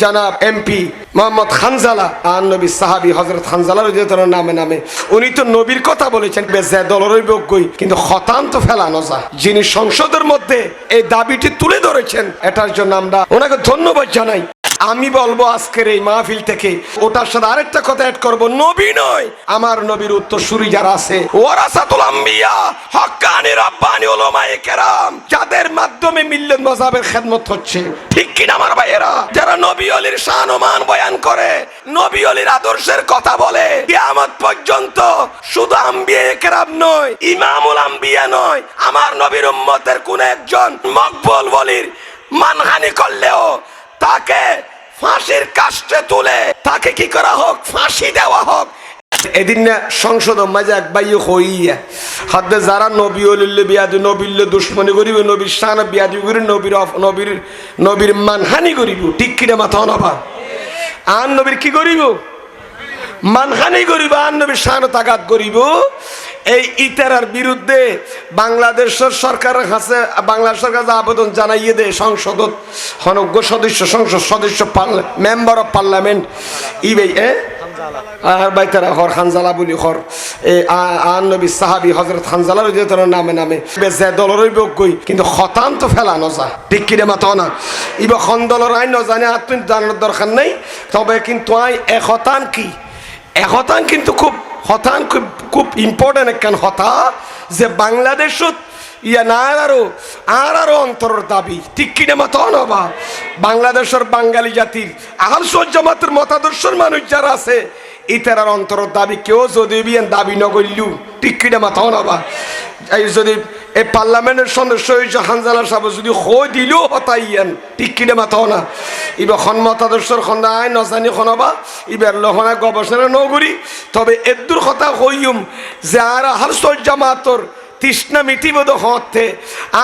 জনাব এমপি মোহাম্মদ হানজালা আর নবী সাহাবী হযরত হানজালা রাদিয়াল্লাহু নামে নামে উনি তো নবীর কথা বলেছেন বেজে দলরই বকই, কিন্তু খতান তো ফেলানো যায়। যিনি সংসদের মধ্যে এই দাবিটি তুলে ধরেছেন, এটার জন্য আমরা ওনাকে ধন্যবাদ জানাই। আমি বলবো আজকের এই মাহফিল থেকে ওটার সাথে আরেকটা কথা অ্যাড করবো, নবী নয় আমার নবীর উত্তরসূরি যারা আছে, ওয়ারাসাতুল আম্বিয়া হক্কানি রাব্বানি উলামায়ে কেরাম, যাদের মাধ্যমে মিল্লাত মাযহাবের খেদমত হচ্ছে, ঠিক কিনা আমার ভাইয়েরা? যারা নবী ওলির শান ও মান বয়ান করে, নবী ওলির আদর্শের কথা বলে, কিয়ামত পর্যন্ত শুধু আম্বিয়ায়ে কেরাম নয়, ইমামুল আম্বিয়া নয়, আমার নবীর উম্মতের কোন একজন মকবুল ওলির মানহানি করলেও তাকে ফাঁসির কাস্টে তুলে তাকে কি করা হোক, ফাঁসি দেওয়া হোক। এদিন না সংসদ মাঝে এক বাইয়ে হইয়া হাতে যারা নবী ওলিল্লে বিয়াদি নবীল্লে দুশ্মনী করিব, নবীর শান বিয়াদি করি, নবীর মানহানি করিব, ঠিক কিনা মাথা নবা? আর নবীর কি করিব? মানহানি করিব, আর নবীর শান তাগাত করিব। এই ইতারার বিরুদ্ধে বাংলাদেশের সরকারের কাছে বাংলাদেশ সরকার আবেদন জানাইয়ে দেয় সংসদত হনজ্ঞ সদস্য, সংসদ সদস্য, মেম্বার অফ পার্লামেন্ট ইবে আর বাইতারা হর হানজালা বলি হর আর নবী সাহাবী হযরত হানজালা রাদিয়াল্লাহু নামে নামে বেজে দলরই বকই, কিন্তু খতান তো ফেলানো যায়, ঠিক কিনা মাথা না? ইবে খন দলর আইন ন জানে আর তুই জানার দরকার নেই, তবে কিন্তু আই একতান কি একতান কিন্তু খুব হতান খুব ইম্পর্টেন্ট একখান হতা যে বাংলাদেশত ইয়া না আরো অন্তরের দাবি, ঠিক কিনা মাথা নবা? বাংলাদেশের বাঙালি জাতির আহল সুন্নাত জামাতের মতাদর্শের মানুষ যারা আছে, ইতারার অন্তরের দাবি কেউ যদি বিয়ান দাবি নগরলু, ঠিক কিনা মাথা নবা? এই যদি এই পার্লামেন্টের সদস্য হয়েছে হানজালা সাহেব যদি হই দিলেও হতাইয়ান, ঠিক কিনা মাথা না? ইবা খন মতাদর্শের খন্দায় নজানি খনবা ইবার লহনা গবেষণা নগরী, তবে এদুর কথা হইম যে আর আহল সুন্নাত জামাতর তৃষ্ণা মিটিবোধ হতে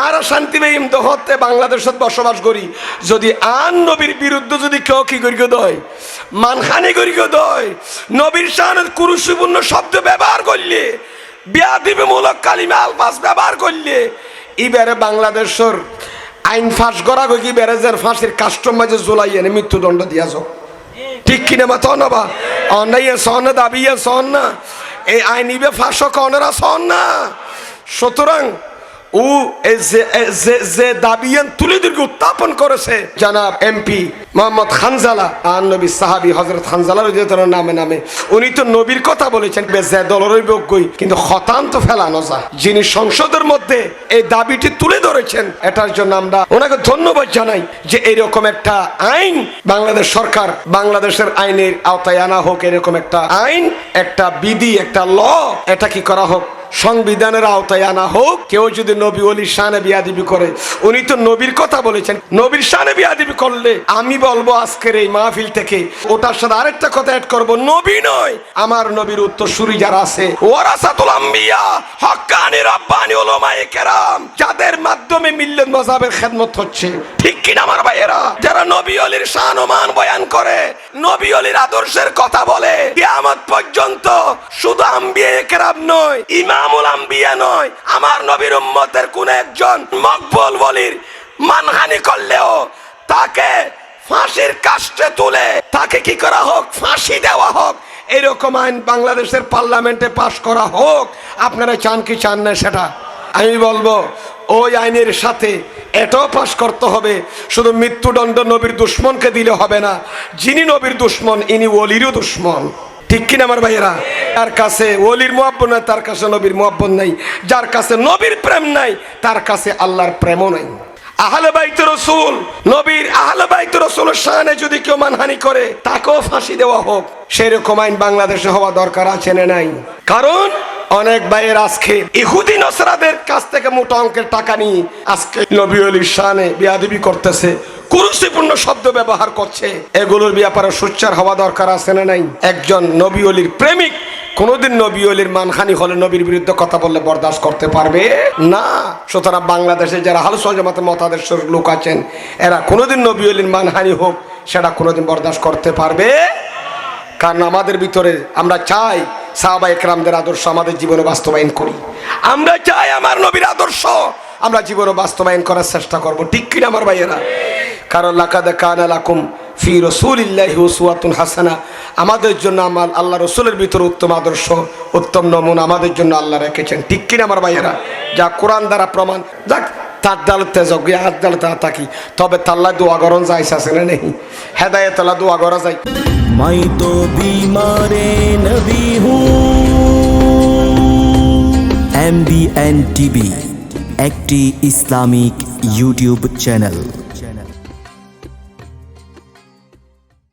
আর শান্তি বেইম হতে বাংলাদেশত বসবাস করি, যদি আন নবীর বিরুদ্ধে যদি কেউ কি করি দয়, মানহানি করি দয়, নবীর শানের কুরুষপূর্ণ শব্দ ব্যবহার করলে, বিয়াদিবিমূলক কালিমা আলফাজ ব্যবহার করলে, ইবারে বাংলাদেশের আইন ফাঁস করা কি বেড়েজের ফাঁসির কাস্টম মাঝে জোলাই এনে মৃত্যুদণ্ড দিয়া যাও, ঠিক কিনা মাথা নবা? অন্যায় সহন দাবিয়া সহন না, এই আইন ইবে ফাঁস কনেরা সহন না। সুতরাং ও যে দাবিয়ান তুলে দীর্ঘ উত্থাপন করেছে জনাব এমপি মোহাম্মদ হানজালা আর নবী সাহাবী হযরত হানজালা রাদিয়াল্লাহু নামে নামে উনি তো নবীর কথা বলেছেন বেজে দলরই বকই, কিন্তু খতান তো ফেলানো যায়। যিনি সংসদের মধ্যে এই দাবিটি তুলে ধরেছেন, এটার জন্য আমরা ওনাকে ধন্যবাদ জানাই যে এরকম একটা আইন বাংলাদেশ সরকার বাংলাদেশের আইনের আওতায় আনা হোক, এরকম একটা আইন, একটা বিধি, একটা ল, এটা কি করা হোক, সংবিধানের আওতায় আনা হোক। কেউ যদি নবী ওলির শানে বিয়াদবি করে, উনি তো নবীর কথা বলেছেন, নবীর শানে বিয়াদবি করলে আমি বলবো আজকের এই মাহফিল থেকে ওটার সাথে আরেকটা কথা অ্যাড করবো, নবী নয় আমার নবীর উত্তরসূরি যারা আছে, ওয়ারাসাতুল আম্বিয়া হক্কানি রাব্বানি উলামায়ে কেরাম, যাদের মাধ্যমে মিল্লাত মাযহাবের খেদমত হচ্ছে, ঠিক কিনা আমার ভাইয়েরা? যারা নবী ওলির শান ও মান বয়ান করে, নবী ওলির আদর্শের কথা বলে, কিয়ামত পর্যন্ত শুধু আম্বিয়ায়ে কেরাম নয়, ইমামুল আম্বিয়া নয়, আমার নবীর উম্মতের কোন একজন মকবুল ওলির মানহানি করলেও তাকে ফাঁসির কাস্টে তুলে তাকে কি করা হোক, ফাঁসি দেওয়া হোক। এরকম আইন বাংলাদেশের পার্লামেন্টে পাশ করা হোক। আপনারা চান কি চান না সেটা আমি বলবো, ওই আইনের সাথে এটাও পাশ করতে হবে, শুধু মৃত্যুদণ্ড নবীর দুশ্মনকে দিলে হবে না, যিনি নবীর দুশ্মন ইনি ওলিরও দুশ্মন, ঠিক কিনা আমার ভাইয়েরা? তার কাছে ওলির মুহাব্বত নাই, তার কাছে নবীর মুহাব্বত নাই, যার কাছে নবীর প্রেম নাই তার কাছে আল্লাহর প্রেমও নাই। আহলে বাইত রাসূল, নবীর আহলে বাইত রাসূলের শানে যদি কেউ মানহানি করে তাকেও ফাঁসি দেওয়া হোক, সেরকম আইন বাংলাদেশে হওয়া দরকার আছে না নাই? কারণ অনেক ভাইয়ের আজকে ইহুদি নসরাদের কাছ থেকে মোটা অঙ্কের টাকা নিয়ে আজকে নবী ওলির শানে বিয়াদবি করতেছে, কুরুচিপূর্ণ শব্দ ব্যবহার করছে, এগুলোর ব্যাপারে সোচ্চার হওয়া দরকার আছে না নাই? একজন নবী ওলির প্রেমিক কোনোদিন নবী ওলির মানহানি হলে, নবীর বিরুদ্ধে কথা বললে বরদাস্ত করতে পারবে না। সুতরাং বাংলাদেশে যারা আহলে সুন্নাত জামাতের মতাদর্শের লোক আছেন, এরা কোনোদিন নবী ওলির মানহানি হোক সেটা কোনোদিন বরদাস্ত করতে পারবে। কারণ আমাদের ভিতরে আমরা চাই সাহাবায়ে কেরামদের আদর্শ আমাদের জীবনে বাস্তবায়ন করি, আমরা চাই আমার নবীর আদর্শ আমরা জীবনে বাস্তবায়ন করার চেষ্টা করব, ঠিক কিনা আমার ভাইয়েরা? কারণ লাকাদ কানা লাকুম ফি রাসূলিল্লাহি উসওয়াতুন হাসানা, আমাদের জন্য আমার আল্লাহ রসুলের ভিতরে উত্তম আদর্শ, উত্তম নমুনা আমাদের জন্য আল্লাহ রেখেছেন। ঠিক কিনা আমার ভাইয়েরা? যা কোরআন দ্বারা প্রমাণ। যাক, তার ডালতে যজ্ঞ হাত ডালতে থাকি, তবে তাল্লা দোয়া গরম যাইছে আছে না নেই? হেদায়েত আল্লাহ দোয়া করা যায়। मैं तो बीमारे नबी हूँ। MBN TV একটি ইসলামিক ইউটিউব চ্যানেল।